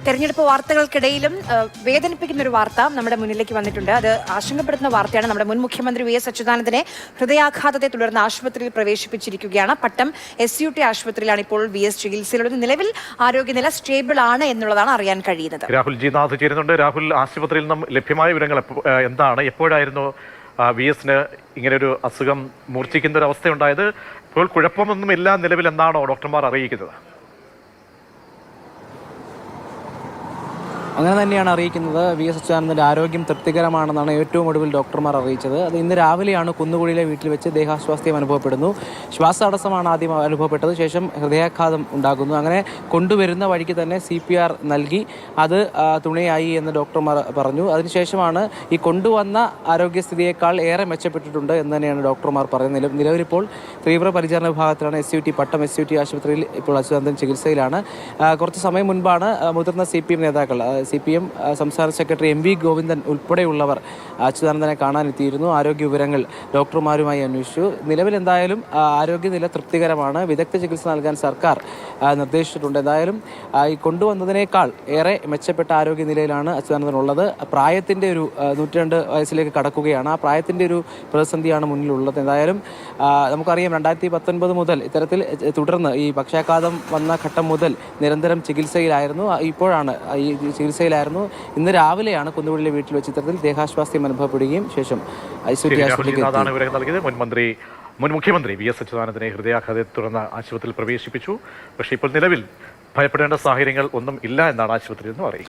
തെരഞ്ഞെടുപ്പ് വാർത്തകൾക്കിടയിലും വേദനിപ്പിക്കുന്ന ഒരു വാർത്ത നമ്മുടെ മുന്നിലേക്ക് വന്നിട്ടുണ്ട്. അത് ആശങ്കപ്പെടുത്തുന്ന വാർത്തയാണ്. നമ്മുടെ മുൻ മുഖ്യമന്ത്രി വി എസ് അച്യുതാനന്ദനെ ഹൃദയാഘാതത്തെ തുടർന്ന് ആശുപത്രിയിൽ പ്രവേശിപ്പിച്ചിരിക്കുകയാണ്. പട്ടം SUT ആശുപത്രിയിലാണ് ഇപ്പോൾ വി എസ് ചികിത്സയിലുള്ളത്. നിലവിൽ ആരോഗ്യനില സ്റ്റേബിൾ ആണ് എന്നുള്ളതാണ് അറിയാൻ കഴിയുന്നത്. രാഹുൽ ജിനാഥ് ചേരുന്നുണ്ട്. രാഹുൽ, ആശുപത്രിയിൽ നിന്നും ലഭ്യമായ വിവരങ്ങൾ എന്താണ്? എപ്പോഴായിരുന്നു വി എസിന് ഇങ്ങനൊരു അസുഖം മൂർച്ഛിക്കുന്ന ഒരു അവസ്ഥയുണ്ടായത്? ഇപ്പോൾ കുഴപ്പമൊന്നുമില്ല നിലവിൽ എന്നാണോ ഡോക്ടർമാർ അറിയിക്കുന്നത്? അങ്ങനെ തന്നെയാണ് അറിയിക്കുന്നത്. വി എസ് അച്യുതാനന്ദൻ്റെ ആരോഗ്യം തൃപ്തികരമാണെന്നാണ് ഏറ്റവും ഒടുവിൽ ഡോക്ടർമാർ അറിയിച്ചത്. അത് ഇന്ന് രാവിലെയാണ് കുന്നുകുഴിയിലെ വീട്ടിൽ വെച്ച് ദേഹാസ്വാസ്ഥ്യം അനുഭവപ്പെടുന്നു. ശ്വാസതടസ്സമാണ് ആദ്യം അനുഭവപ്പെട്ടത്, ശേഷം ഹൃദയാഘാതം ഉണ്ടാകുന്നു. അങ്ങനെ കൊണ്ടുവരുന്ന വഴിക്ക് തന്നെ CPR നൽകി. അത് തുണയായി എന്ന് ഡോക്ടർമാർ പറഞ്ഞു. അതിനുശേഷമാണ് ഈ കൊണ്ടുവന്ന ആരോഗ്യസ്ഥിതിയേക്കാൾ ഏറെ മെച്ചപ്പെട്ടിട്ടുണ്ട് എന്ന് തന്നെയാണ് ഡോക്ടർമാർ പറയുന്നത്. നിലവിലിപ്പോൾ തീവ്രപരിചരണ വിഭാഗത്തിലാണ് പട്ടം SUT ആശുപത്രിയിൽ ഇപ്പോൾ അച്യുതാനന്ദൻ ചികിത്സയിലാണ്. കുറച്ച് സമയം മുൻപാണ് മുതിർന്ന CPM നേതാക്കൾ, CPM സംസ്ഥാന സെക്രട്ടറി MV ഗോവിന്ദൻ ഉൾപ്പെടെയുള്ളവർ അച്യുതാനന്ദനെ കാണാനെത്തിയിരുന്നു. ആരോഗ്യ വിവരങ്ങൾ ഡോക്ടർമാരുമായി അന്വേഷിച്ചു. നിലവിൽ എന്തായാലും ആരോഗ്യനില തൃപ്തികരമാണ്. വിദഗ്ധ ചികിത്സ നൽകാൻ സർക്കാർ നിർദ്ദേശിച്ചിട്ടുണ്ട്. എന്തായാലും ഈ കൊണ്ടുവന്നതിനേക്കാൾ ഏറെ മെച്ചപ്പെട്ട ആരോഗ്യനിലയിലാണ് അച്യുതാനന്ദൻ ഉള്ളത്. പ്രായത്തിൻ്റെ ഒരു 102 വയസ്സിലേക്ക് കടക്കുകയാണ്. ആ പ്രായത്തിൻ്റെ ഒരു പ്രതിസന്ധിയാണ് മുന്നിലുള്ളത്. എന്തായാലും നമുക്കറിയാം 2019 മുതൽ ഇത്തരത്തിൽ തുടർന്ന് ഈ പക്ഷാഘാതം വന്ന ഘട്ടം മുതൽ നിരന്തരം ചികിത്സയിലായിരുന്നു. ഇപ്പോഴാണ് ഈ ചികിത്സയിലായിരുന്നു. ഇന്ന് രാവിലെയാണ് കുന്നുകുഴിയിലെ വീട്ടിൽ വെച്ച് ഇത്തരത്തിൽ ദേഹാശ്വാസ്യം അനുഭവപ്പെടുകയും ശേഷം മുൻ മുഖ്യമന്ത്രി വി എസ് അച്യുതാനന്ദനെ ഹൃദയാഘാതത്തെ തുടർന്ന് ആശുപത്രിയിൽ പ്രവേശിപ്പിച്ചു. പക്ഷേ ഇപ്പോൾ നിലവിൽ ഭയപ്പെടേണ്ട സാഹചര്യങ്ങൾ ഒന്നും ഇല്ല എന്നാണ് ആശുപത്രിയിൽ നിന്നും അറിയുന്നത്.